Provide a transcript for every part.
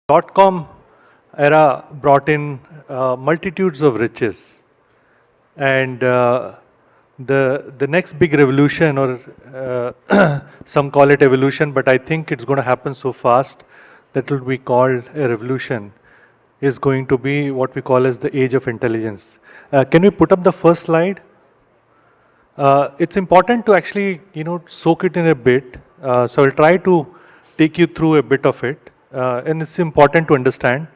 dot-com era brought in multitudes of riches. And the next big revolution, or some call it evolution, but I think it's going to happen so fast that will be called a revolution, is going to be what we call as the age of intelligence. Can we put up the first slide? It's important to actually, soak it in a bit. So I'll try to take you through a bit of it. And it's important to understand.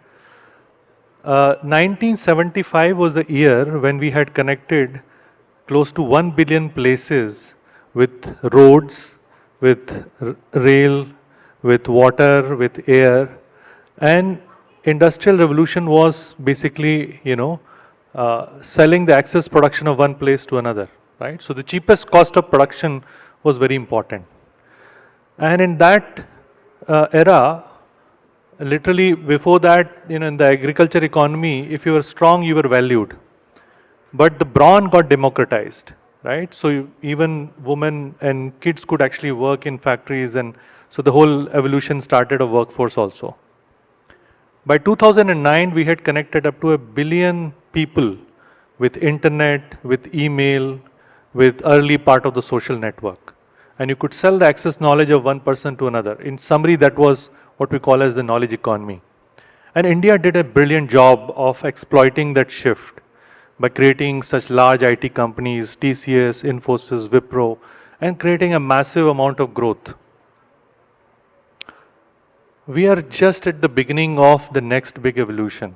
1975 was the year when we had connected close to 1 billion places with roads, with rail, with water, with air. And industrial revolution was basically, selling the excess production of one place to another, right? So the cheapest cost of production was very important. And in that era, literally before that, in the agriculture economy, if you were strong, you were valued. But the brawn got democratized, right? So even women and kids could actually work in factories, and so the whole evolution started of workforce also. By 2009, we had connected up to 1 billion people with internet, with email, with early part of the social network. And you could sell the access knowledge of one person to another. In summary, that was what we call as the knowledge economy. And India did a brilliant job of exploiting that shift by creating such large IT companies, TCS, Infosys, Wipro, and creating a massive amount of growth. We are just at the beginning of the next big evolution,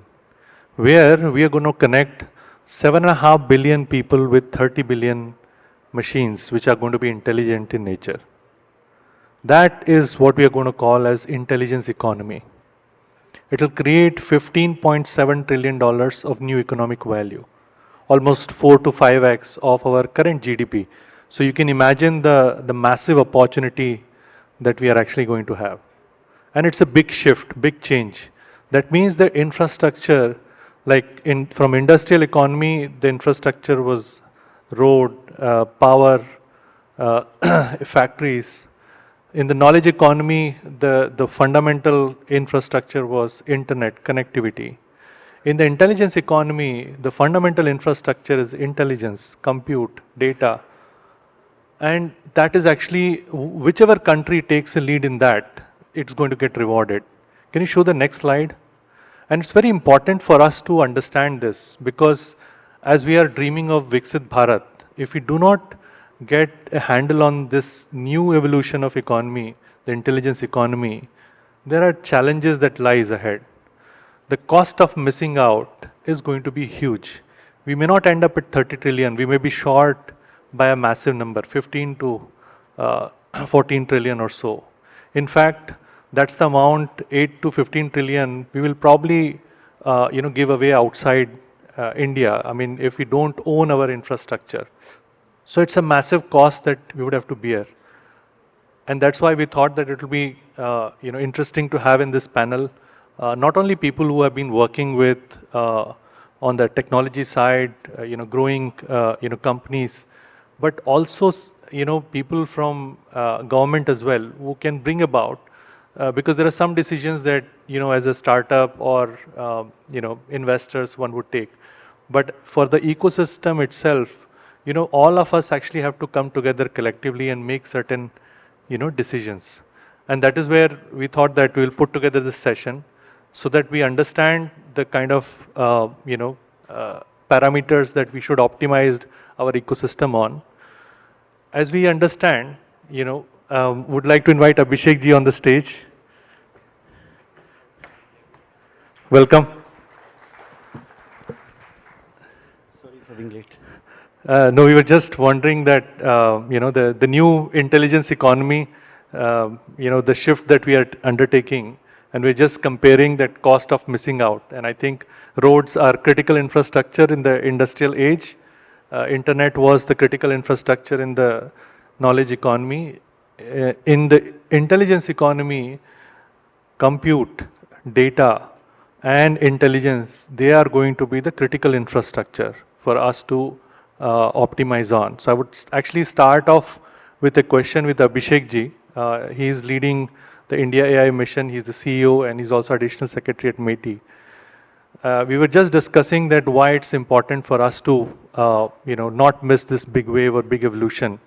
where we are going to connect 7.5 billion people with 30 billion machines, which are going to be intelligent in nature. That is what we are going to call as intelligence economy. It will create $15.7 trillion of new economic value, almost 4 to 5x of our current GDP. So you can imagine the massive opportunity that we are actually going to have. And it's a big shift, big change. That means the infrastructure, from industrial economy, the infrastructure was road, power, factories. In the knowledge economy, the fundamental infrastructure was internet, connectivity. In the intelligence economy, the fundamental infrastructure is intelligence, compute, data. And that is actually, whichever country takes a lead in that, it's going to get rewarded. Can you show the next slide? And it's very important for us to understand this, because as we are dreaming of Viksit Bharat, if we do not get a handle on this new evolution of economy, the intelligence economy, there are challenges that lies ahead. The cost of missing out is going to be huge. We may not end up at 30 trillion. We may be short by a massive number, 15 to 14 trillion or so. In fact, that's the amount, 8 to 15 trillion, we will probably give away outside India. I mean, if we don't own our infrastructure. So it's a massive cost that we would have to bear. And that's why we thought that it will be interesting to have in this panel not only people who have been working with on the technology side, growing companies, but also people from government as well who can bring about, because there are some decisions that as a startup or investors one would take. But for the ecosystem itself, all of us actually have to come together collectively and make certain decisions. And that is where we thought that we'll put together this session so that we understand the kind of parameters that we should optimize our ecosystem on. As we understand, would like to invite Abhishek Ji on the stage. Welcome. Sorry for being late. No, we were just wondering that, the new intelligence economy, the shift that we are undertaking, and we're just comparing that cost of missing out. And I think roads are critical infrastructure in the industrial age. Internet was the critical infrastructure in the knowledge economy. In the intelligence economy, compute, data, and intelligence, they are going to be the critical infrastructure for us to optimize on. So I would actually start off with a question with Abhishek Ji. He is leading the the India AI mission. He's the CEO and he's also additional secretary at MeitY. We were just discussing that why it's important for us to, not miss this big wave or big evolution.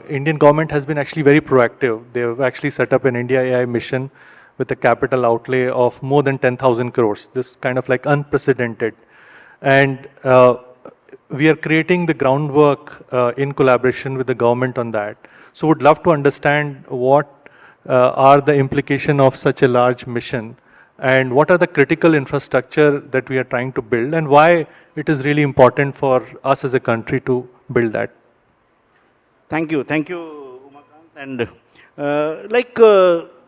Indian government has been actually very proactive. They have actually set up an India AI mission with a capital outlay of more than 10,000 crores. This kind of like unprecedented. And we are creating the groundwork in collaboration with the government on that. So would love to understand what are the implications of such a large mission and what are the critical infrastructure that we are trying to build and why it is really important for us as a country to build that. Thank you, Umakant. And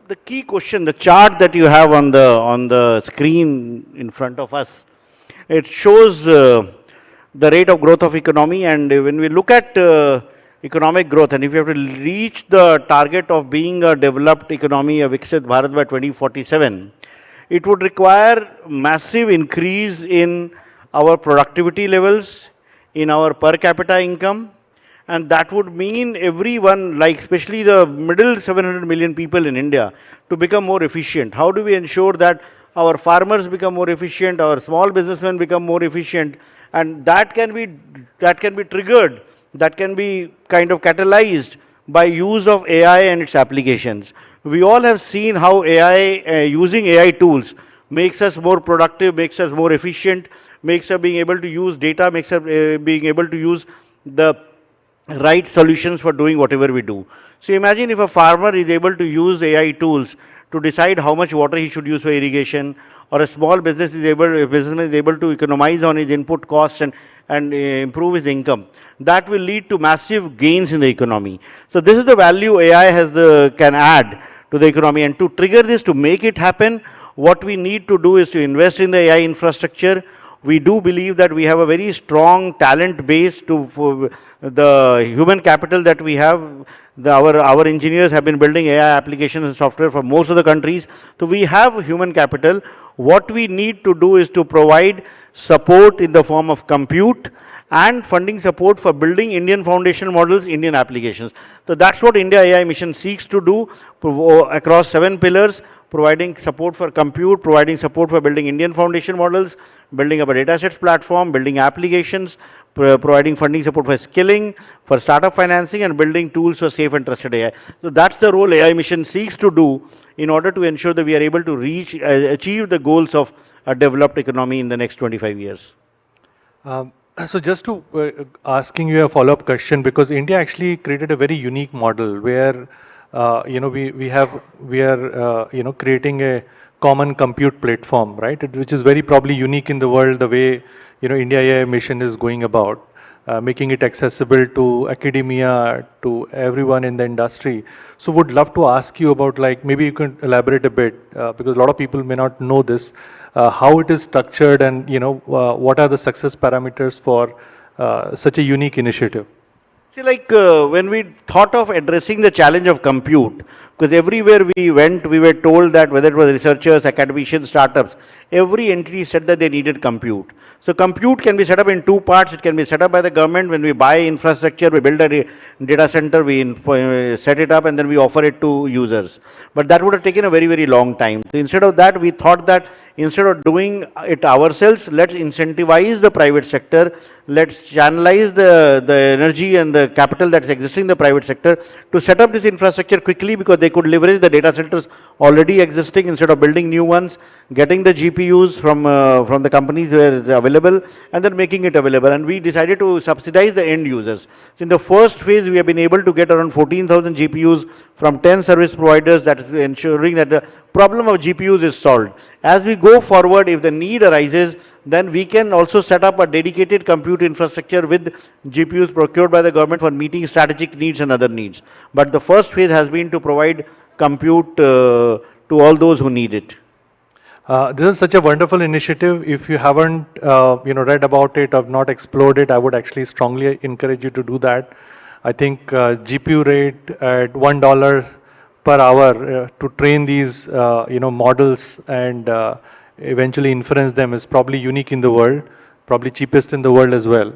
the key question, the chart that you have on the screen in front of us, it shows the rate of growth of economy. And when we look at economic growth, and if you have to reach the target of being a developed economy, a Viksit Bharat by 2047, it would require massive increase in our productivity levels, in our per capita income, and that would mean everyone, like especially the middle 700 million people in India, to become more efficient. How do we ensure that our farmers become more efficient, our small businessmen become more efficient, and that can be triggered, that can be kind of catalyzed by use of AI and its applications. We all have seen how AI, using AI tools, makes us more productive, makes us more efficient, makes us being able to use data, makes us being able to use the right solutions for doing whatever we do. So imagine if a farmer is able to use AI tools to decide how much water he should use for irrigation, or a small businessman is able to economize on his input costs and improve his income. That will lead to massive gains in the economy. So this is the value AI can add to the economy. And to trigger this, to make it happen, what we need to do is to invest in the AI infrastructure. We do believe that we have a very strong talent base for the human capital that we have. Our engineers have been building AI applications and software for most of the countries. So we have human capital. What we need to do is to provide support in the form of compute and funding support for building Indian foundation models, Indian applications. So that's what India AI mission seeks to do across 7 pillars, providing support for compute, providing support for building Indian foundation models, building up a datasets platform, building applications, providing funding support for skilling, for startup financing, and building tools for safe and trusted AI. So that's the role AI mission seeks to do in order to ensure that we are able to achieve the goals of a developed economy in the next 25 years. So just to asking you a follow-up question, because India actually created a very unique model where we are creating a common compute platform, right? Which is very probably unique in the world, the way India AI mission is going about, making it accessible to academia, to everyone in the industry. So would love to ask you about, like, maybe you can elaborate a bit, because a lot of people may not know this, how it is structured, and what are the success parameters for such a unique initiative. See, when we thought of addressing the challenge of compute, because everywhere we went, we were told that whether it was researchers, academicians, startups, every entity said that they needed compute. So compute can be set up in 2 parts. It can be set up by the government. When we buy infrastructure, we build a data center, we set it up, and then we offer it to users. But that would have taken a very, very long time. So instead of that, we thought that instead of doing it ourselves, let's incentivize the private sector. Let's channelize the energy and the capital that's existing in the private sector to set up this infrastructure quickly, because they could leverage the data centers already existing instead of building new ones, getting the GPUs from the companies where it's available, and then making it available. And we decided to subsidize the end users. So in the first phase, we have been able to get around 14,000 GPUs from 10 service providers. That is ensuring that the problem of GPUs is solved. As we go forward, if the need arises, then we can also set up a dedicated compute infrastructure with GPUs procured by the government for meeting strategic needs and other needs. But the first phase has been to provide compute to all those who need it. This is such a wonderful initiative. If you haven't read about it or not explored it, I would actually strongly encourage you to do that. I think GPU rate at $1 per hour to train these models and eventually inference them is probably unique in the world, probably cheapest in the world as well.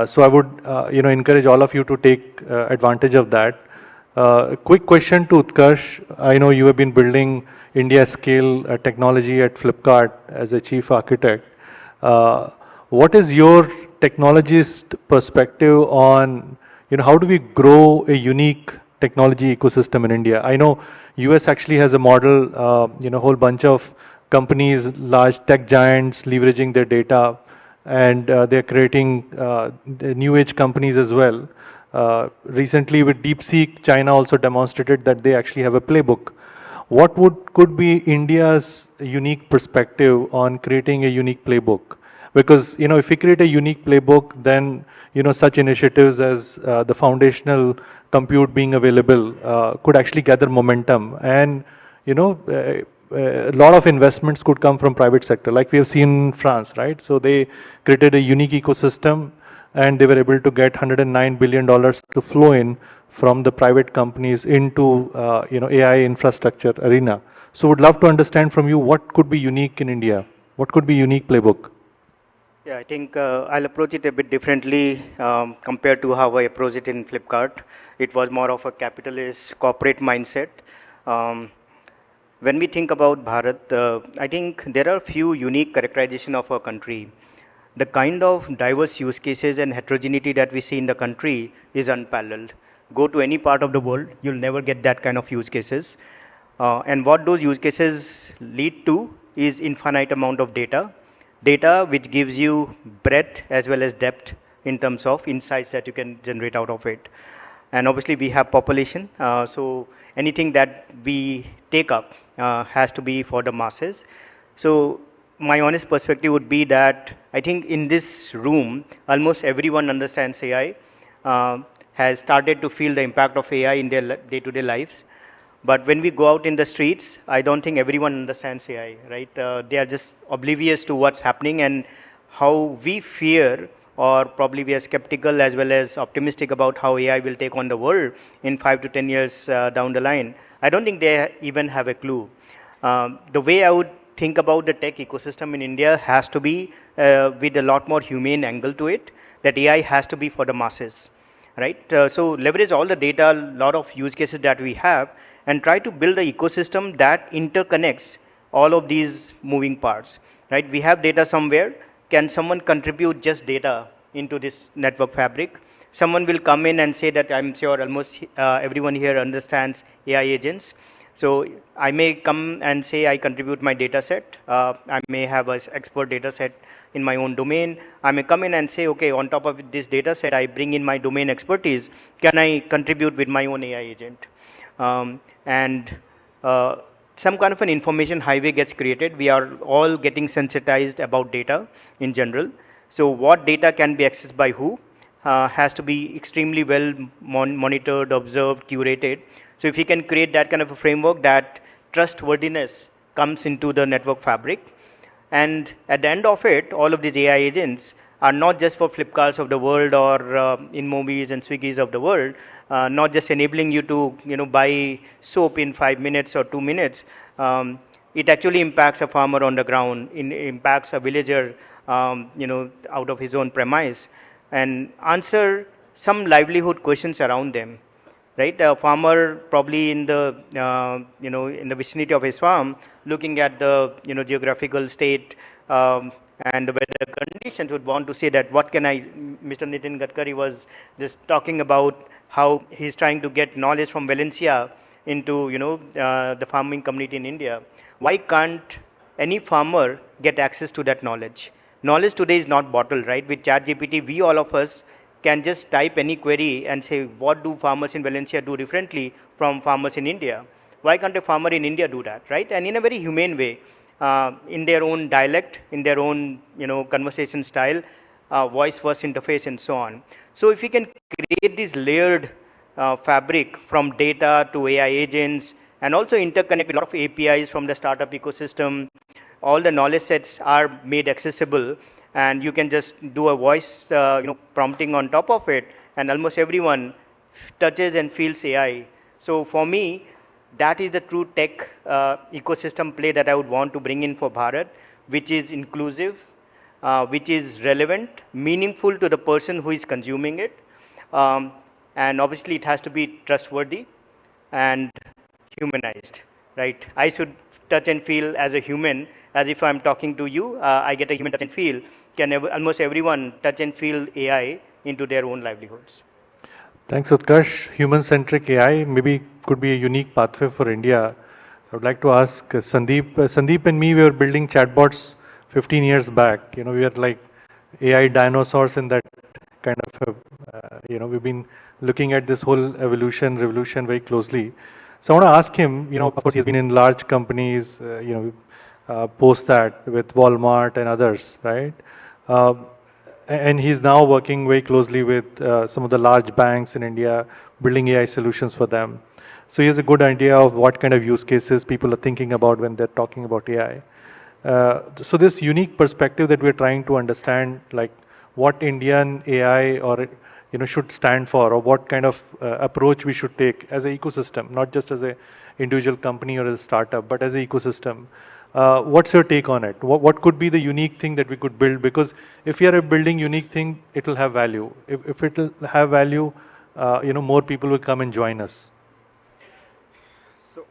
So I would encourage all of you to take advantage of that. Quick question to Utkarsh. I know you have been building India scale technology at Flipkart as a chief architect. What is your technologist perspective on, how do we grow a unique technology ecosystem in India? I know US actually has a model, whole bunch of companies, large tech giants leveraging their data, and they're creating the new age companies as well. Recently with DeepSeek, China also demonstrated that they actually have a playbook. What could be India's unique perspective on creating a unique playbook? Because if we create a unique playbook, then such initiatives as the foundational compute being available could actually gather momentum, and a lot of investments could come from private sector, like we have seen in France, right? So they created a unique ecosystem, and they were able to get $109 billion to flow in from the private companies into AI infrastructure arena. So would love to understand from you what could be unique in India, what could be unique playbook. Yeah, I think I'll approach it a bit differently compared to how I approached it in Flipkart. It was more of a capitalist corporate mindset. When we think about Bharat, I think there are a few unique characterization of our country. The kind of diverse use cases and heterogeneity that we see in the country is unparalleled. Go to any part of the world, you'll never get that kind of use cases. And what those use cases lead to is infinite amount of data which gives you breadth as well as depth in terms of insights that you can generate out of it. And obviously we have population, so anything that we take up has to be for the masses. So my honest perspective would be that I think in this room, almost everyone understands AI, has started to feel the impact of AI in their day-to-day lives. But when we go out in the streets, I don't think everyone understands AI, right? They are just oblivious to what's happening and how we fear, or probably we are skeptical as well as optimistic about how AI will take on the world in 5 to 10 years down the line. I don't think they even have a clue. The way I would think about the tech ecosystem in India has to be with a lot more humane angle to it, that AI has to be for the masses, right? So leverage all the data, a lot of use cases that we have, and try to build an ecosystem that interconnects all of these moving parts, right? We have data somewhere. Can someone contribute just data into this network fabric? Someone will come in and say that I'm sure almost everyone here understands AI agents. So I may come and say I contribute my data set. I may have an expert data set in my own domain. I may come in and say, okay, on top of this data set, I bring in my domain expertise. Can I contribute with my own AI agent? Some kind of an information highway gets created. We are all getting sensitized about data in general. So what data can be accessed by who has to be extremely well monitored, observed, curated. So if you can create that kind of a framework, that trustworthiness comes into the network fabric. And at the end of it, all of these AI agents are not just for Flipkarts of the world or InMobies and Swiggies of the world, not just enabling you to buy soap in 5 minutes or 2 minutes. It actually impacts a farmer on the ground, impacts a villager out of his own premise, and answer some livelihood questions around them. Right, a farmer probably in the in the vicinity of his farm, looking at the geographical state and the weather conditions, would want to say that what can I. Mr. Nitin Gadkari was just talking about how he's trying to get knowledge from Valencia into the farming community in India. Why can't any farmer get access to that knowledge? Knowledge today is not bottled, right? With ChatGPT, we all of us can just type any query and say, what do farmers in Valencia do differently from farmers in India? Why can't a farmer in India do that, right? And in a very humane way, in their own dialect, in their own conversation style, voice first interface and so on. So if we can create this layered fabric from data to AI agents, and also interconnect with a lot of APIs from the startup ecosystem, all the knowledge sets are made accessible, and you can just do a voice prompting on top of it, and almost everyone touches and feels AI. So for me, that is the true tech ecosystem play that I would want to bring in for Bharat, which is inclusive, which is relevant, meaningful to the person who is consuming it, and obviously it has to be trustworthy. and humanized, right? I should touch and feel as a human, as if I'm talking to you, I get a human touch and feel. Almost everyone touch and feel AI into their own livelihoods? Thanks, Utkarsh. Human-centric AI maybe could be a unique pathway for India. I would like to ask Sandeep. Sandeep and me, we were building chatbots 15 years back. We are like AI dinosaurs in that kind of, we've been looking at this whole revolution very closely. So I want to ask him, of course, he's been in large companies, post that with Walmart and others, right? And he's now working very closely with some of the large banks in India, building AI solutions for them. So he has a good idea of what kind of use cases people are thinking about when they're talking about AI. So this unique perspective that we're trying to understand, like what Indian AI or should stand for, or what kind of approach we should take as an ecosystem, not just as an individual company or as a startup, but as an ecosystem. What's your take on it? What could be the unique thing that we could build? Because if we are building unique thing, it will have value. If it will have value, more people will come and join us. So,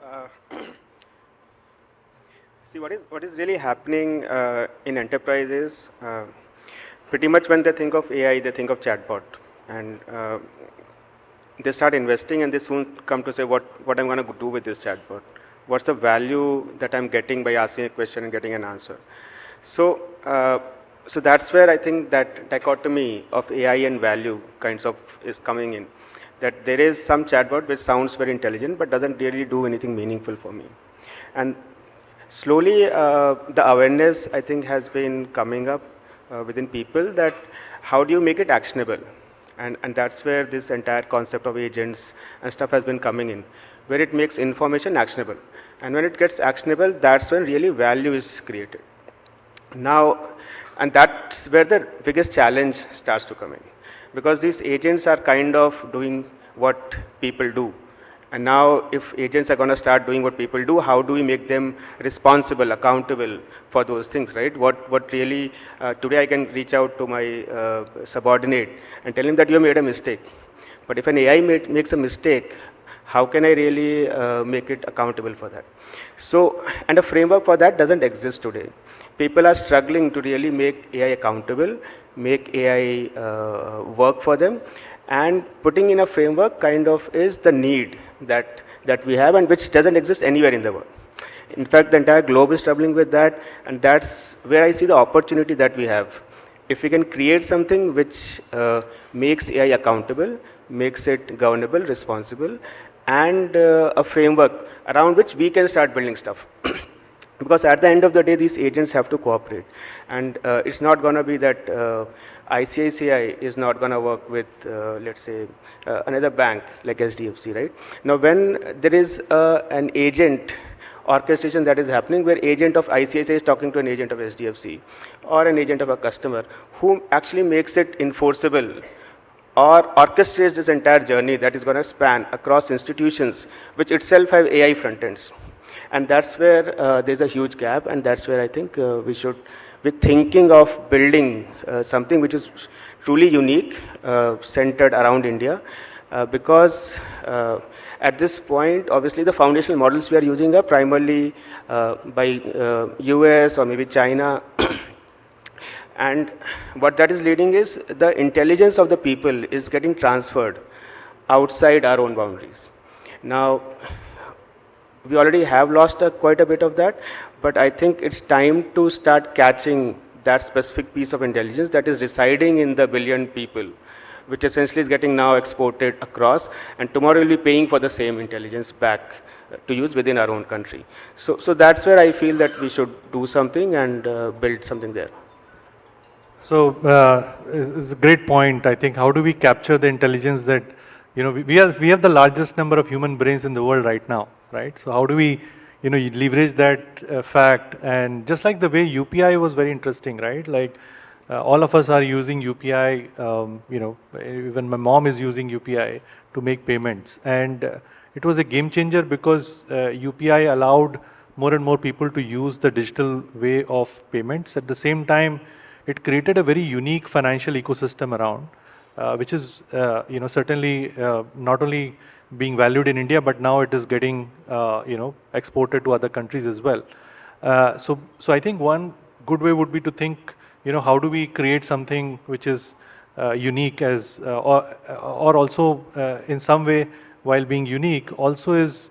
see what is really happening in enterprises. Pretty much when they think of AI, they think of chatbot, and they start investing, and they soon come to say what I'm going to do with this chatbot. What's the value that I'm getting by asking a question and getting an answer? So, so that's where I think that dichotomy of AI and value kinds of is coming in. That there is some chatbot which sounds very intelligent but doesn't really do anything meaningful for me. And slowly the awareness, I think, has been coming up within people that how do you make it actionable? And that's where this entire concept of agents and stuff has been coming in, where it makes information actionable. And when it gets actionable, that's when really value is created. Now, and that's where the biggest challenge starts to come in. Because these agents are kind of doing what people do. And now if agents are going to start doing what people do, how do we make them responsible, accountable for those things, right? What really, today I can reach out to my subordinate and tell him that you have made a mistake. But if an AI makes a mistake, how can I really make it accountable for that? So, and a framework for that doesn't exist today. People are struggling to really make AI accountable, make AI work for them, and putting in a framework kind of is the need that we have, and which doesn't exist anywhere in the world. In fact, the entire globe is struggling with that, and that's where I see the opportunity that we have. If we can create something which makes AI accountable, makes it governable, responsible, and a framework around which we can start building stuff. Because at the end of the day, these agents have to cooperate. And it's not going to be that ICICI is not going to work with, let's say, another bank like SDFC, right? Now, when there is an agent orchestration that is happening, where agent of ICICI is talking to an agent of SDFC or an agent of a customer, who actually makes it enforceable or orchestrates this entire journey that is going to span across institutions, which itself have AI front ends. And that's where there's a huge gap, and that's where I think we should be thinking of building something which is truly unique, centered around India, because at this point, obviously the foundational models we are using are primarily by US or maybe China. And what that is leading is the intelligence of the people is getting transferred outside our own boundaries. Now, we already have lost quite a bit of that, but I think it's time to start catching that specific piece of intelligence that is residing in the billion people, which essentially is getting now exported across, and tomorrow we'll be paying for the same intelligence back to use within our own country. So that's where I feel that we should do something and build something there. So it's a great point. I think how do we capture the intelligence that, we have the largest number of human brains in the world right now, right? So how do we, leverage that fact? And just like the way UPI was very interesting, right? Like all of us are using UPI, even my mom is using UPI to make payments. And it was a game changer because UPI allowed more and more people to use the digital way of payments. At the same time, it created a very unique financial ecosystem around, which is, certainly not only being valued in India, but now it is getting, exported to other countries as well. So I think one good way would be to think, how do we create something which is unique or also in some way, while being unique, also is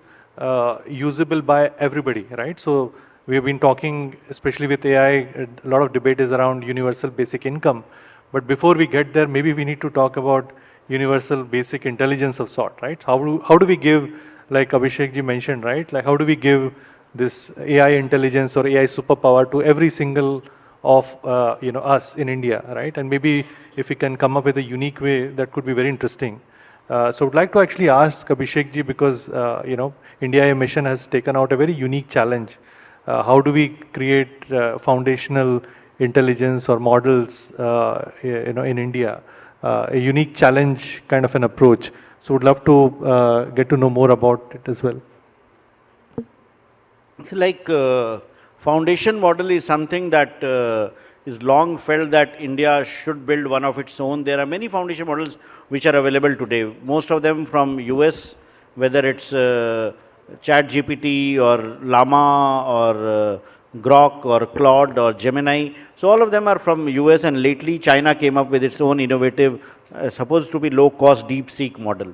usable by everybody, right? So we have been talking, especially with AI, a lot of debate is around universal basic income. But before we get there, maybe we need to talk about universal basic intelligence of sort, right? How do we give, like Abhishek ji mentioned, right? Like how do we give this AI intelligence or AI superpower to every single of us in India, right? And maybe if we can come up with a unique way, that could be very interesting. So I would like to actually ask Abhishek ji, because India mission has taken out a very unique challenge. How do we create foundational intelligence or models, in India? A unique challenge kind of an approach. So would love to get to know more about it as well. It's like foundation model is something that is long felt that India should build one of its own. There are many foundation models which are available today. Most of them from US, whether it's ChatGPT or Llama or Grok or Claude or Gemini. So all of them are from US, and lately China came up with its own innovative, supposed to be low cost DeepSeek model.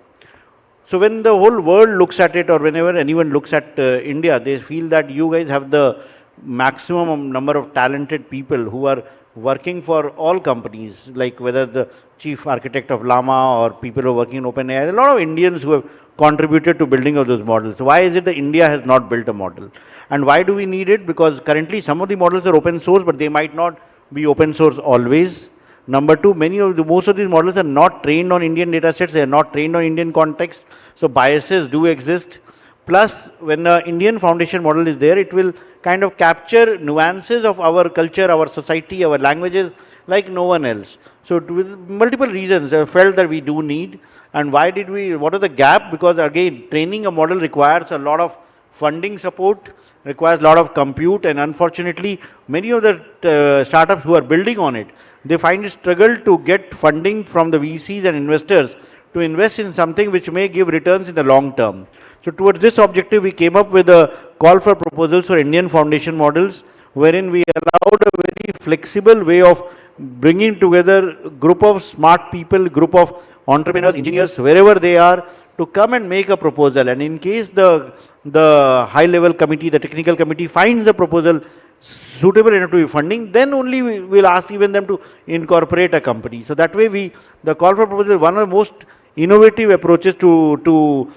So when the whole world looks at it, or whenever anyone looks at India, they feel that you guys have the maximum number of talented people who are working for all companies, like whether the chief architect of Llama or people who are working in OpenAI. There are a lot of Indians who have contributed to building of those models. So why is it that India has not built a model? And why do we need it? Because currently some of the models are open source, but they might not be open source always. Number two, most of these models are not trained on Indian data sets. They are not trained on Indian context. So biases do exist. Plus, when an Indian foundation model is there, it will kind of capture nuances of our culture, our society, our languages like no one else. So with multiple reasons, I felt that we do need. And what is the gap? Because again, training a model requires a lot of funding support, requires a lot of compute, and unfortunately, many of the startups who are building on it, they find it struggle to get funding from the VCs and investors to invest in something which may give returns in the long term. So towards this objective, we came up with a call for proposals for Indian foundation models, wherein we allowed a very flexible way of bringing together a group of smart people, group of entrepreneurs, engineers, wherever they are, to come and make a proposal. And in case the high level committee, the technical committee finds the proposal suitable enough to be funding, then only we will ask even them to incorporate a company. So that way the call for proposal is one of the most innovative approaches to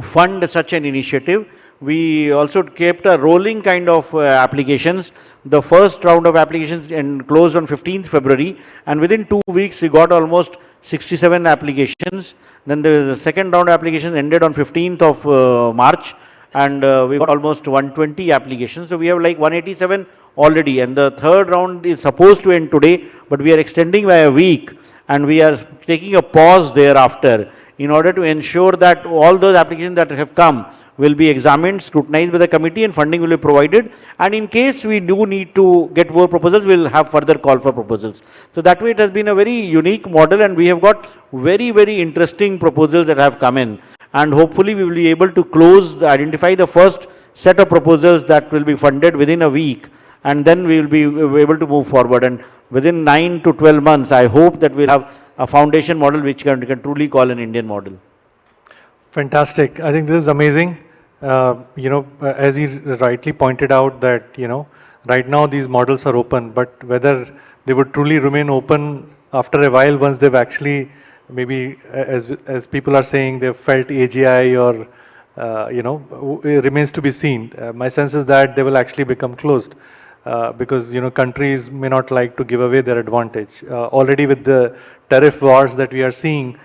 fund such an initiative. We also kept a rolling kind of applications. The first round of applications closed on 15th February, and within 2 weeks we got almost 67 applications. Then the second round of applications ended on 15th of March, and we got almost 120 applications. So we have like 187 already, and the third round is supposed to end today, but we are extending by a week, and we are taking a pause thereafter in order to ensure that all those applications that have come will be examined, scrutinized by the committee, and funding will be provided. And in case we do need to get more proposals, we will have further call for proposals. So that way it has been a very unique model, and we have got very, very interesting proposals that have come in. And hopefully we will be able to identify the first set of proposals that will be funded within a week, and then we will be able to move forward. And within 9 to 12 months, I hope that we'll have a foundation model which can truly call an Indian model. Fantastic. I think this is amazing. As he rightly pointed out that, right now these models are open, but whether they would truly remain open after a while once they've actually, maybe as people are saying, they've felt AGI or, it remains to be seen. My sense is that they will actually become closed. Because countries may not like to give away their advantage. Already with the tariff wars that we are seeing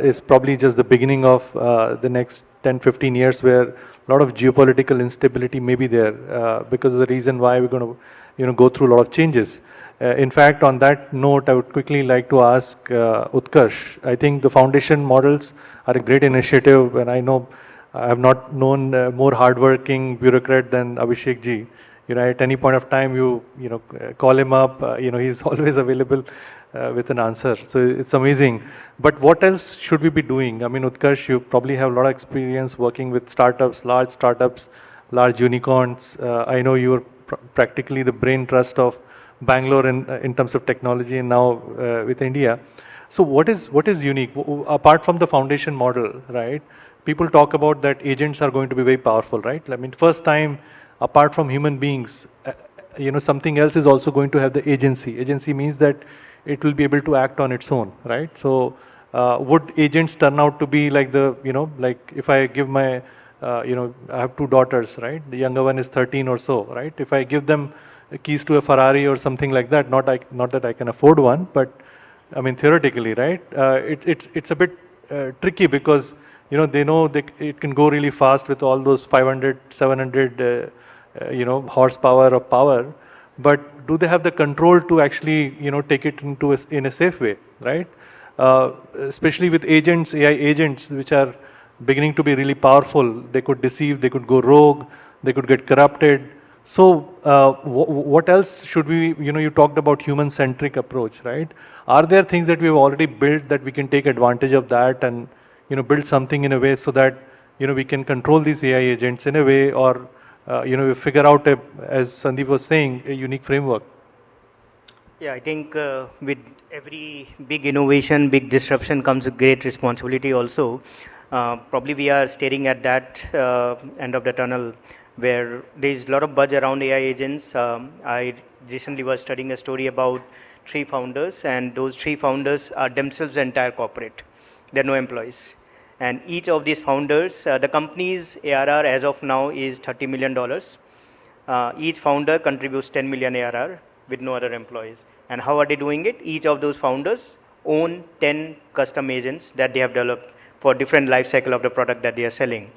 is probably just the beginning of the next 10-15 years, where a lot of geopolitical instability may be there because of the reason why we're going to go through a lot of changes. In fact, on that note, I would quickly like to ask Utkarsh. I think the foundation models are a great initiative, and I know I have not known a more hardworking bureaucrat than Abhishek ji at any point of time, call him up, he's always available with an answer. So it's amazing. But what else should we be doing? I mean, Utkarsh, you probably have a lot of experience working with startups, large unicorns. I know you're practically the brain trust of Bangalore in terms of technology, and now with India. So what is unique apart from the foundation model, right? People talk about that agents are going to be very powerful, right? I mean, first time apart from human beings, something else is also going to have the agency. Agency means that it will be able to act on its own, right? So would agents turn out to be like like if I give my I have two daughters, right? The younger one is 13 or so, right? If I give them keys to a Ferrari or something like that, not that I can afford one, but I mean theoretically, right? It's a bit tricky because they know it can go really fast with all those 500, 700 horsepower of power, but do they have the control to actually take it in a safe way, right? Especially with agents, AI agents, which are beginning to be really powerful. They could deceive, they could go rogue, they could get corrupted. So what else should we, you talked about human-centric approach, right? Are there things that we've already built that we can take advantage of that and, build something in a way so that, we can control these AI agents in a way, or, we figure out, as Sandeep was saying, a unique framework? Yeah, I think with every big innovation, big disruption comes with great responsibility also. Probably we are staring at that end of the tunnel where there is a lot of buzz around AI agents. I recently was studying a story about 3 founders, and those 3 founders are themselves the entire corporate. There are no employees. And each of these founders, the company's ARR as of now is $30 million. Each founder contributes 10 million ARR with no other employees. And how are they doing it? Each of those founders own 10 custom agents that they have developed for different life cycle of the product that they are selling,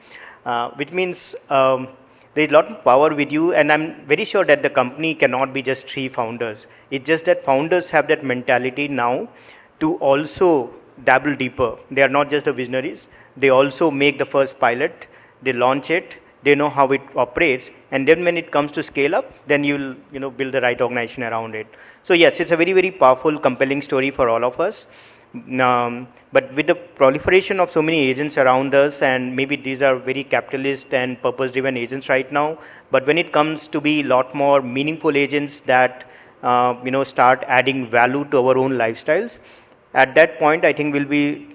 which means there is a lot of power with you, and I'm very sure that the company cannot be just 3 founders. It's just that founders have that mentality now to also dabble deeper. They are not just the visionaries. They also make the first pilot, they launch it, they know how it operates, and then when it comes to scale up, then you'll build the right organization around it. So yes, it's a very, very powerful, compelling story for all of us. But with the proliferation of so many agents around us, and maybe these are very capitalist and purpose-driven agents right now, but when it comes to be a lot more meaningful agents that start adding value to our own lifestyles, at that point I think we'll be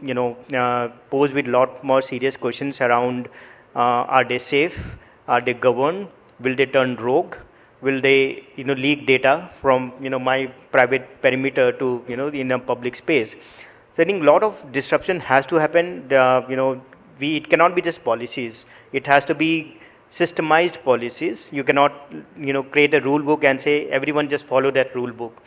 posed with a lot more serious questions around are they safe, are they governed, will they turn rogue, will they leak data from my private perimeter to in a public space. So I think a lot of disruption has to happen. It cannot be just policies. It has to be systemized policies. You cannot create a rule book and say everyone just follow that rule book.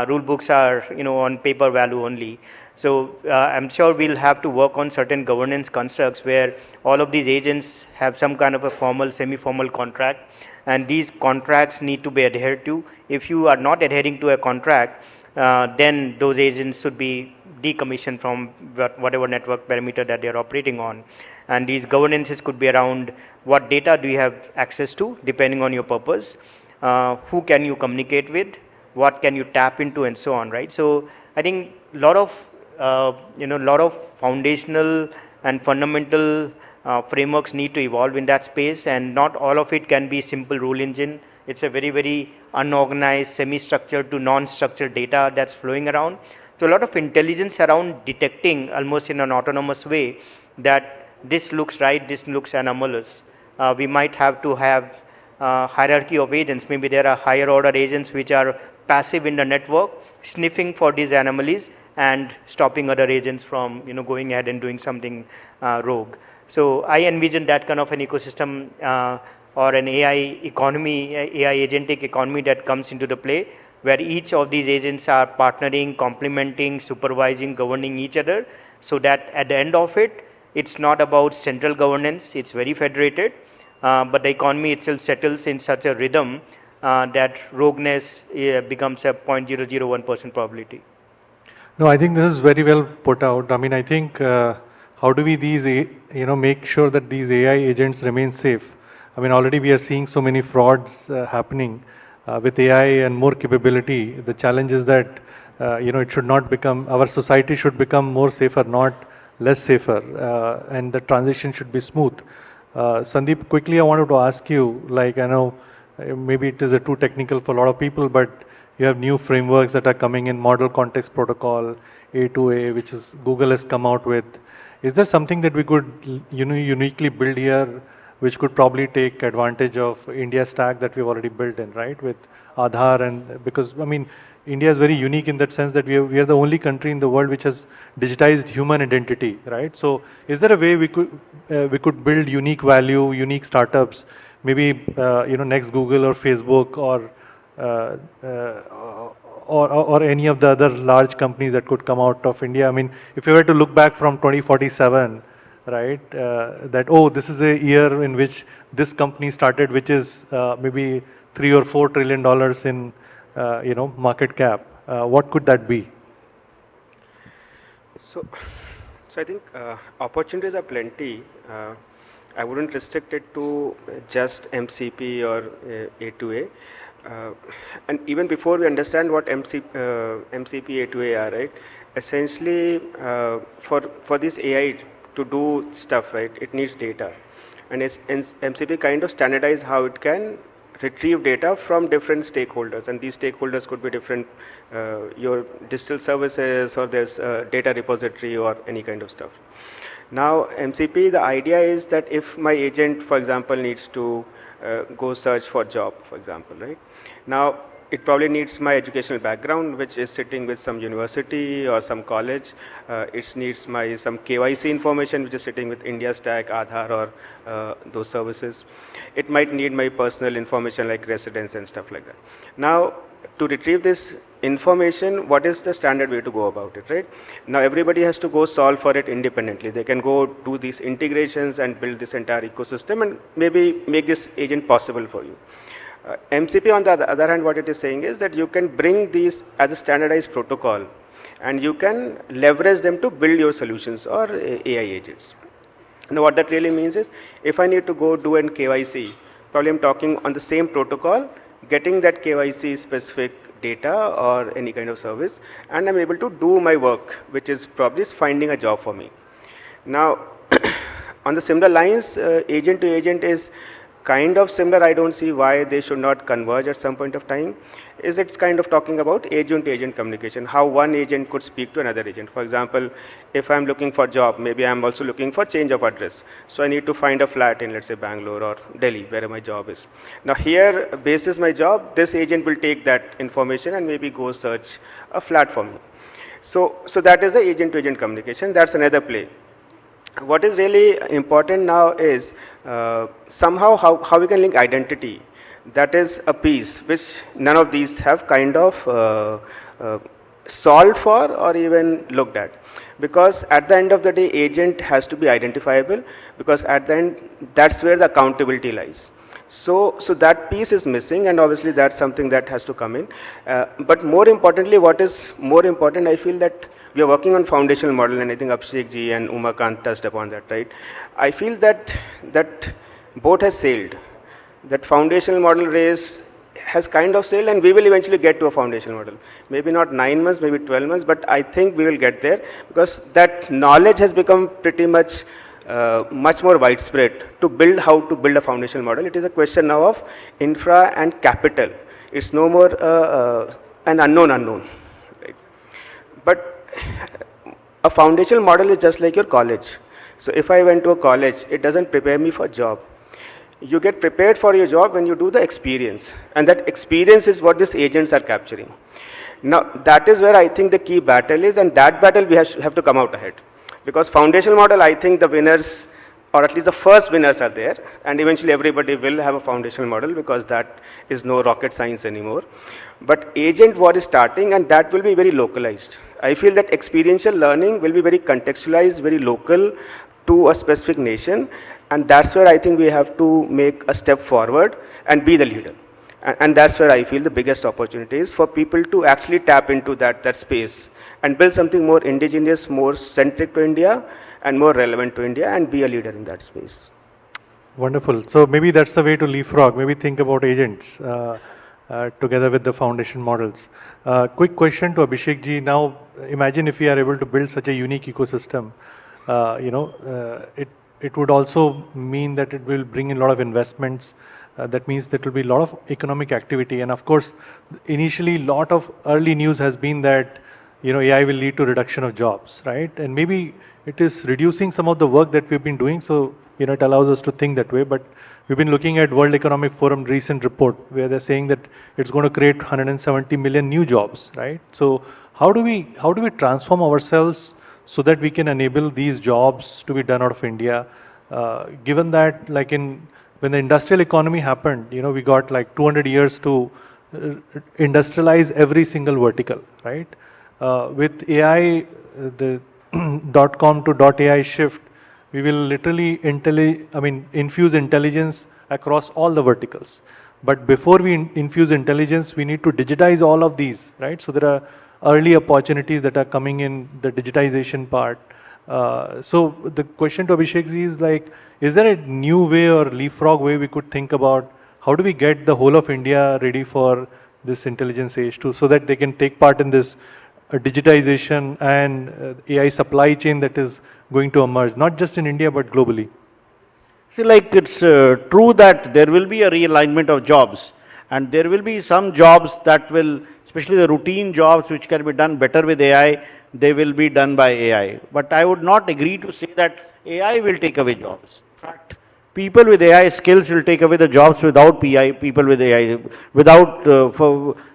Rule books are on paper value only. So I'm sure we'll have to work on certain governance constructs where all of these agents have some kind of a formal, semi-formal contract, and these contracts need to be adhered to. If you are not adhering to a contract, then those agents should be decommissioned from whatever network perimeter that they are operating on. And these governances could be around what data do you have access to depending on your purpose, who can you communicate with, what can you tap into, and so on, right? So I think a lot of foundational and fundamental frameworks need to evolve in that space, and not all of it can be simple rule engine. It's a very, very unorganized, semi-structured to non-structured data that's flowing around. So a lot of intelligence around detecting almost in an autonomous way that this looks right, this looks anomalous. We might have to have hierarchy of agents. Maybe there are higher order agents which are passive in the network, sniffing for these anomalies and stopping other agents from going ahead and doing something rogue. So I envision that kind of an ecosystem or an AI economy, AI agentic economy that comes into the play, where each of these agents are partnering, complementing, supervising, governing each other, so that at the end of it, it's not about central governance, it's very federated, but the economy itself settles in such a rhythm that rogueness becomes a 0.001% probability. No, I think this is very well put out. I mean, I think how do we make sure that these AI agents remain safe? I mean, already we are seeing so many frauds happening with AI and more capability. The challenge is that, it should not become, our society should become more safer, not less safer, and the transition should be smooth. Sandeep, quickly I wanted to ask you, like, I know maybe it is too technical for a lot of people, but you have new frameworks that are coming in, Model Context Protocol, A2A, which is Google has come out with. Is there something that we could, uniquely build here, which could probably take advantage of India stack that we've already built in, right? With Aadhaar, and because, I mean, India is very unique in that sense that we are the only country in the world which has digitized human identity, right? So is there a way we could build unique value, unique startups, maybe, next Google or Facebook or any of the other large companies that could come out of India? I mean, if you were to look back from 2047, right, this is a year in which this company started, which is maybe $3 or $4 trillion in market cap. What could that be? So I think opportunities are plenty. I wouldn't restrict it to just MCP or A2A. And even before we understand what MCP, A2A are, right? Essentially, for this AI to do stuff, right, it needs data. And MCP kind of standardize how it can retrieve data from different stakeholders, and these stakeholders could be different, your digital services, or there's a data repository or any kind of stuff. Now MCP, the idea is that if my agent, for example, needs to go search for job, for example, right? Now it probably needs my educational background, which is sitting with some university or some college. It needs some KYC information, which is sitting with India Stack, Aadhaar, or those services. It might need my personal information like residence and stuff like that. Now, to retrieve this information, what is the standard way to go about it, right? Now, everybody has to go solve for it independently. They can go do these integrations and build this entire ecosystem and maybe make this agent possible for you. MCP, on the other hand, what it is saying is that you can bring these as a standardized protocol, and you can leverage them to build your solutions or AI agents. Now, what that really means is, if I need to go do an KYC, probably I'm talking on the same protocol, getting that KYC specific data or any kind of service, and I'm able to do my work, which is probably finding a job for me. Now, on the similar lines, agent to agent is kind of similar. I don't see why they should not converge at some point of time. It's kind of talking about agent to agent communication, how one agent could speak to another agent. For example, if I'm looking for a job, maybe I'm also looking for change of address. So I need to find a flat in, let's say, Bangalore or Delhi, where my job is. Now here, basis my job, this agent will take that information and maybe go search a flat for me. So that is the agent to agent communication. That's another play. What is really important now is somehow how we can link identity. That is a piece which none of these have kind of solved for or even looked at. Because at the end of the day, agent has to be identifiable, because at the end, that's where the accountability lies. So that piece is missing, and obviously that's something that has to come in. But more importantly, what is more important, I feel that we are working on foundational model, and I think Abhishek Ji and Umakant touched upon that, right? I feel that boat has sailed. That foundational model race has kind of sailed, and we will eventually get to a foundational model. Maybe not 9 months, maybe 12 months, but I think we will get there, because that knowledge has become pretty much much more widespread to build how to build a foundational model. It is a question now of infra and capital. It's no more an unknown, right? But a foundational model is just like your college. So if I went to a college, it doesn't prepare me for a job. You get prepared for your job when you do the experience, and that experience is what these agents are capturing. Now that is where I think the key battle is, and that battle we have to come out ahead. Because foundational model, I think the winners, or at least the first winners, are there, and eventually everybody will have a foundational model, because that is no rocket science anymore. But agent war is starting, and that will be very localized. I feel that experiential learning will be very contextualized, very local to a specific nation, and that's where I think we have to make a step forward and be the leader. And that's where I feel the biggest opportunity is for people to actually tap into that space and build something more indigenous, more centric to India, and more relevant to India, and be a leader in that space. Wonderful. So maybe that's the way to leapfrog. Maybe think about agents together with the foundation models. Quick question to Abhishek ji. Now, imagine if we are able to build such a unique ecosystem. It would also mean that it will bring in a lot of investments. That means there will be a lot of economic activity. And of course, initially, a lot of early news has been that AI will lead to reduction of jobs, right? And maybe it is reducing some of the work that we've been doing. So it allows us to think that way. But we've been looking at World Economic Forum recent report where they're saying that it's going to create 170 million new jobs, right? So how do we transform ourselves so that we can enable these jobs to be done out of India? Given that, when the industrial economy happened, we got like 200 years to industrialize every single vertical, right? With AI, the .com to .ai shift, we will literally infuse intelligence across all the verticals. But before we infuse intelligence, we need to digitize all of these, right? So there are early opportunities that are coming in the digitization part. So the question to Abhishek ji is is there a new way or leapfrog way we could think about how do we get the whole of India ready for this intelligence age too, so that they can take part in this digitization and AI supply chain that is going to emerge, not just in India, but globally? See, it's true that there will be a realignment of jobs, and there will be some jobs that will, especially the routine jobs which can be done better with AI, they will be done by AI. But I would not agree to say that AI will take away jobs. In fact, people with AI skills will take away the jobs without people with AI,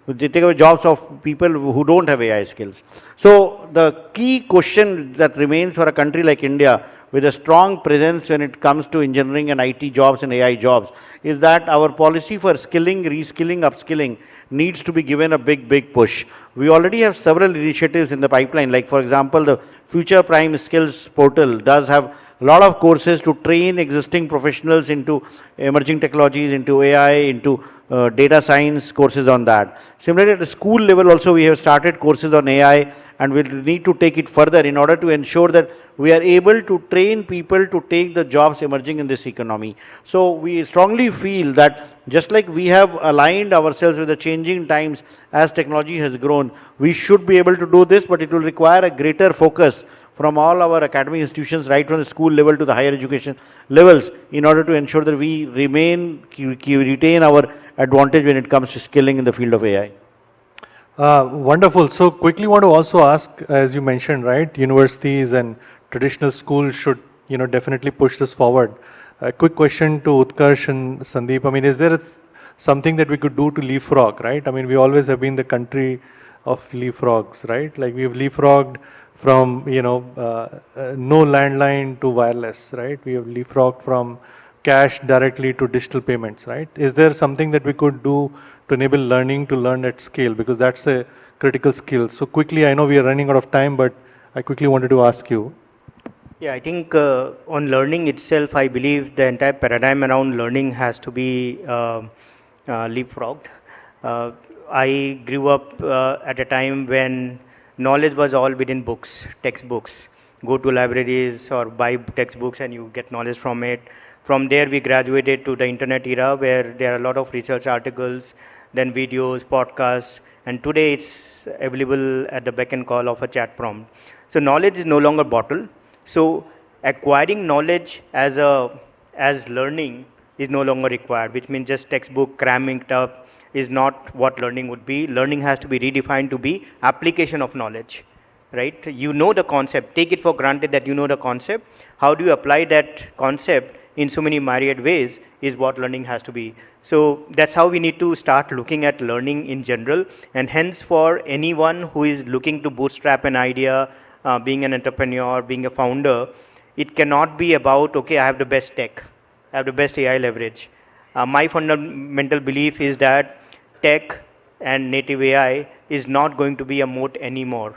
they take away jobs of people who don't have AI skills. So the key question that remains for a country like India, with a strong presence when it comes to engineering and IT jobs and AI jobs, is that our policy for skilling, reskilling, upskilling needs to be given a big push. We already have several initiatives in the pipeline, like for example, the Future Prime Skills portal does have a lot of courses to train existing professionals into emerging technologies, into AI, into data science courses on that. Similarly, at the school level also, we have started courses on AI, and we'll need to take it further in order to ensure that we are able to train people to take the jobs emerging in this economy. So we strongly feel that just like we have aligned ourselves with the changing times as technology has grown, we should be able to do this, but it will require a greater focus from all our academic institutions, right from the school level to the higher education levels, in order to ensure that we retain our advantage when it comes to skilling in the field of AI. Wonderful. So quickly want to also ask, as you mentioned, right, universities and traditional schools should, definitely push this forward. A quick question to Utkarsh and Sandeep. Is there something that we could do to leapfrog, right? We always have been the country of leapfrogs, right? Like we've leapfrogged from, no landline to wireless, right? We have leapfrogged from cash directly to digital payments, right? Is there something that we could do to enable learning to learn at scale? Because that's a critical skill. So quickly, I know we are running out of time, but I quickly wanted to ask you. Yeah, I think on learning itself, I believe the entire paradigm around learning has to be leapfrogged. I grew up at a time when knowledge was all within books, textbooks. Go to libraries or buy textbooks and you get knowledge from it. From there, we graduated to the internet era where there are a lot of research articles, then videos, podcasts, and today it's available at the beck and call of a chat prompt. So knowledge is no longer bottled. So acquiring knowledge as learning is no longer required, which means just textbook cramming it up is not what learning would be. Learning has to be redefined to be application of knowledge, right? You know the concept, take it for granted that you know the concept. How do you apply that concept in so many myriad ways is what learning has to be. So that's how we need to start looking at learning in general. And hence for anyone who is looking to bootstrap an idea, being an entrepreneur, being a founder, it cannot be about, okay, I have the best tech, I have the best AI leverage. My fundamental belief is that tech and native AI is not going to be a moat anymore,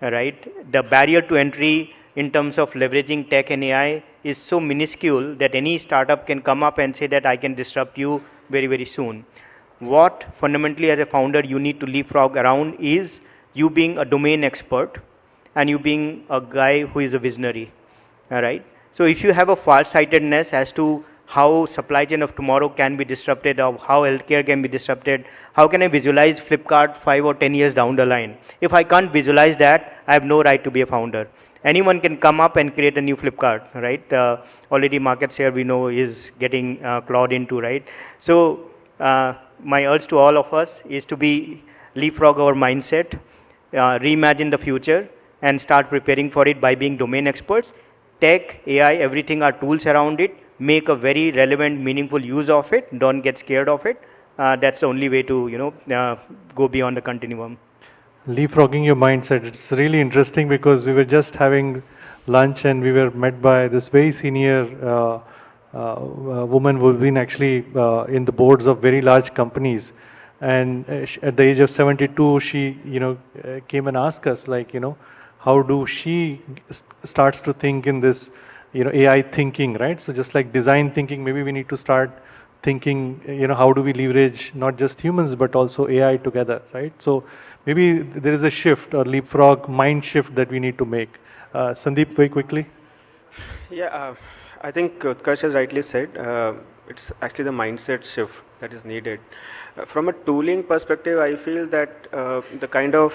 right? The barrier to entry in terms of leveraging tech and AI is so minuscule that any startup can come up and say that I can disrupt you very soon. What fundamentally as a founder you need to leapfrog around is you being a domain expert and you being a guy who is a visionary, all right? So if you have a far-sightedness as to how supply chain of tomorrow can be disrupted, or how healthcare can be disrupted. How can I visualize Flipkart 5 or 10 years down the line? If I can't visualize that, I have no right to be a founder. Anyone can come up and create a new Flipkart, right? Already market share we know is getting clawed into, right? So my urge to all of us is to be leapfrog our mindset, reimagine the future, and start preparing for it by being domain experts. Tech, AI, everything are tools around it. Make a very relevant, meaningful use of it. Don't get scared of it. That's the only way to, go beyond the continuum. Leapfrogging your mindset. It's really interesting because we were just having lunch and we were met by this very senior woman who's been actually in the boards of very large companies. And at the age of 72, she, came and asked us, like, how do she starts to think in this, AI thinking, right? So just like design thinking, maybe we need to start thinking, how do we leverage not just humans, but also AI together, right? So maybe there is a shift or leapfrog mind shift that we need to make. Sandeep, very quickly. Yeah, I think Utkarsh has rightly said, it's actually the mindset shift that is needed. From a tooling perspective, I feel that the kind of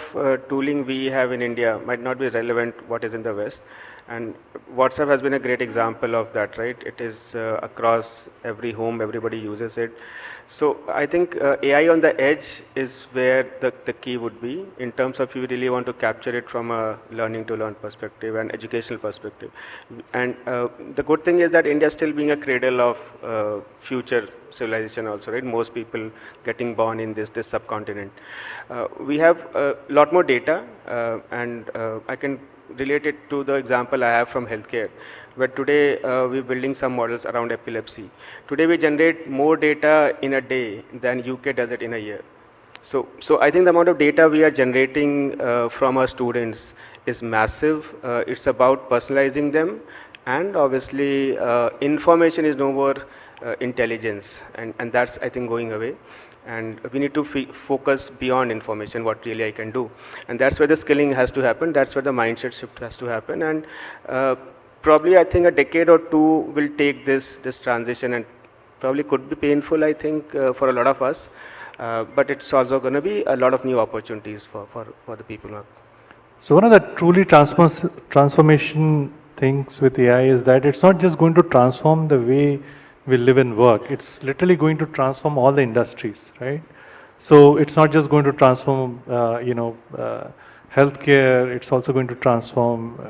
tooling we have in India might not be relevant what is in the West. And WhatsApp has been a great example of that, right? It is across every home, everybody uses it. So I think AI on the edge is where the key would be in terms of if you really want to capture it from a learning to learn perspective and educational perspective. And the good thing is that India still being a cradle of future civilization also, right? Most people getting born in this subcontinent. We have a lot more data and I can relate it to the example I have from healthcare, where today we're building some models around epilepsy. Today we generate more data in a day than UK does it in a year. So I think the amount of data we are generating from our students is massive. It's about personalizing them, and obviously information is no more intelligence, and that's, I think, going away. And we need to focus beyond information, what really I can do. And that's where the skilling has to happen. That's where the mindset shift has to happen. And probably, I think, a decade or two will take this transition, and probably could be painful, I think, for a lot of us. But it's also going to be a lot of new opportunities for the people. So one of the truly transformation things with AI is that it's not just going to transform the way we live and work. It's literally going to transform all the industries, right? So it's not just going to transform, healthcare. It's also going to transform,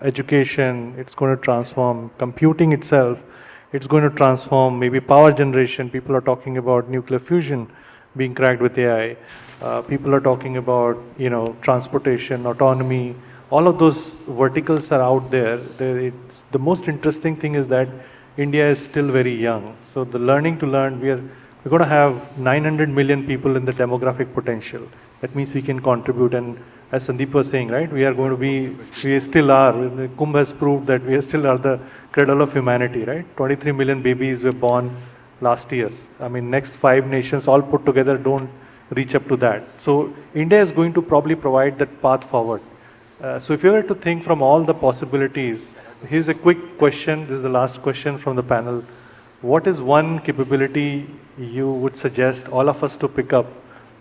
education. It's going to transform computing itself. It's going to transform maybe power generation. People are talking about nuclear fusion being cracked with AI. People are talking about, transportation, autonomy. All of those verticals are out there. The most interesting thing is that India is still very young. So the learning to learn, we're going to have 900 million people in the demographic potential. That means we can contribute. And as Sandeep was saying, right, we still are. The Kumbh has proved that we still are the cradle of humanity, right? 23 million babies were born last year. I mean, next 5 nations all put together don't reach up to that. So India is going to probably provide that path forward. So if you were to think from all the possibilities, here's a quick question. This is the last question from the panel. What is one capability you would suggest all of us to pick up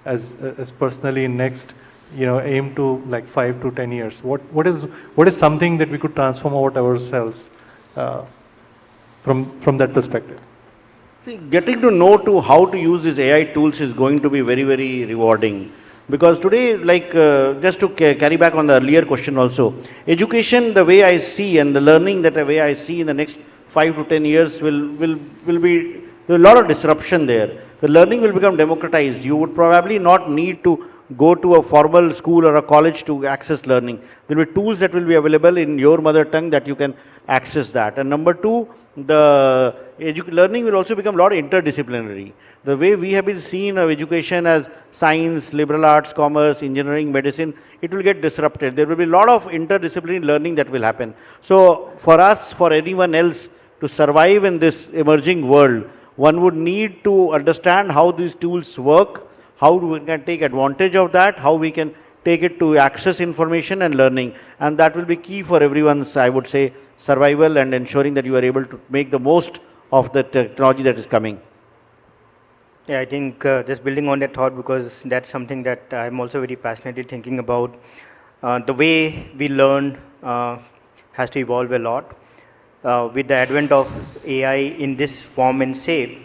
as personally in next, aim to like 5 to 10 years? What is something that we could transform about ourselves from that perspective? See, getting to know how to use these AI tools is going to be very, very rewarding. Because today, just to carry back on the earlier question also, education, the way I see, and the learning that the way I see in the next 5 to 10 years will be, there is a lot of disruption there. The learning will become democratized. You would probably not need to go to a formal school or a college to access learning. There will be tools that will be available in your mother tongue that you can access that. And number two, the learning will also become a lot interdisciplinary. The way we have been seen of education as science, liberal arts, commerce, engineering, medicine, it will get disrupted. There will be a lot of interdisciplinary learning that will happen. So for us, for anyone else to survive in this emerging world, one would need to understand how these tools work, how we can take advantage of that, how we can take it to access information and learning. And that will be key for everyone's, I would say, survival and ensuring that you are able to make the most of the technology that is coming. Yeah, I think just building on that thought, because that's something that I'm also very passionately thinking about. The way we learn has to evolve a lot. With the advent of AI in this form and shape,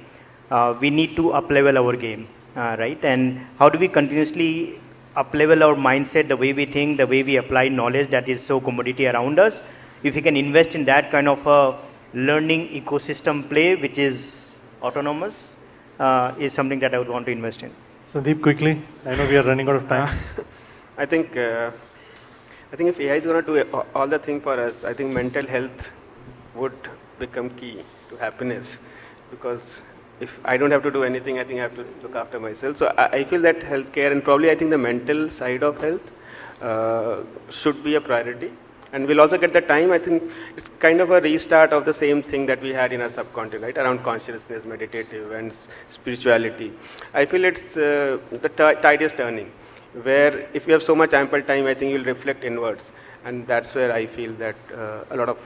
we need to up-level our game, right? And how do we continuously up-level our mindset, the way we think, the way we apply knowledge that is so commodity around us? If we can invest in that kind of a learning ecosystem play, which is autonomous, is something that I would want to invest in. Sandeep, quickly. I know we are running out of time. I think if AI is going to do all the thing for us, I think mental health would become key to happiness, because if I don't have to do anything, I think I have to look after myself. So I feel that healthcare, and probably I think the mental side of health should be a priority. And we'll also get the time. I think it's kind of a restart of the same thing that we had in our subcontinent, right? Around consciousness, meditative, and spirituality. I feel it's the tide is turning, where if you have so much ample time, I think you'll reflect inwards. And that's where I feel that a lot of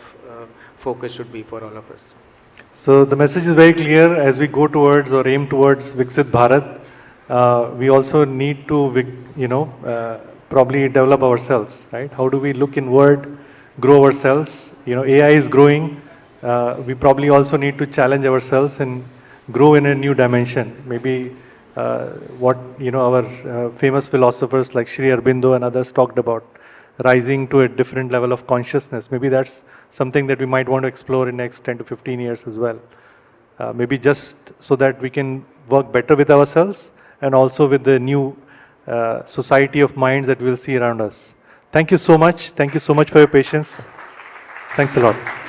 focus should be for all of us. So the message is very clear. As we go towards or aim towards Viksit Bharat, we also need to, probably develop ourselves, right? How do we look inward, grow ourselves? AI is growing. We probably also need to challenge ourselves and grow in a new dimension. Maybe what our famous philosophers like Sri Aurobindo and others talked about, rising to a different level of consciousness. Maybe that's something that we might want to explore in next 10 to 15 years as well. Maybe just so that we can work better with ourselves and also with the new society of minds that we'll see around us. Thank you so much. Thank you so much for your patience. Thanks a lot.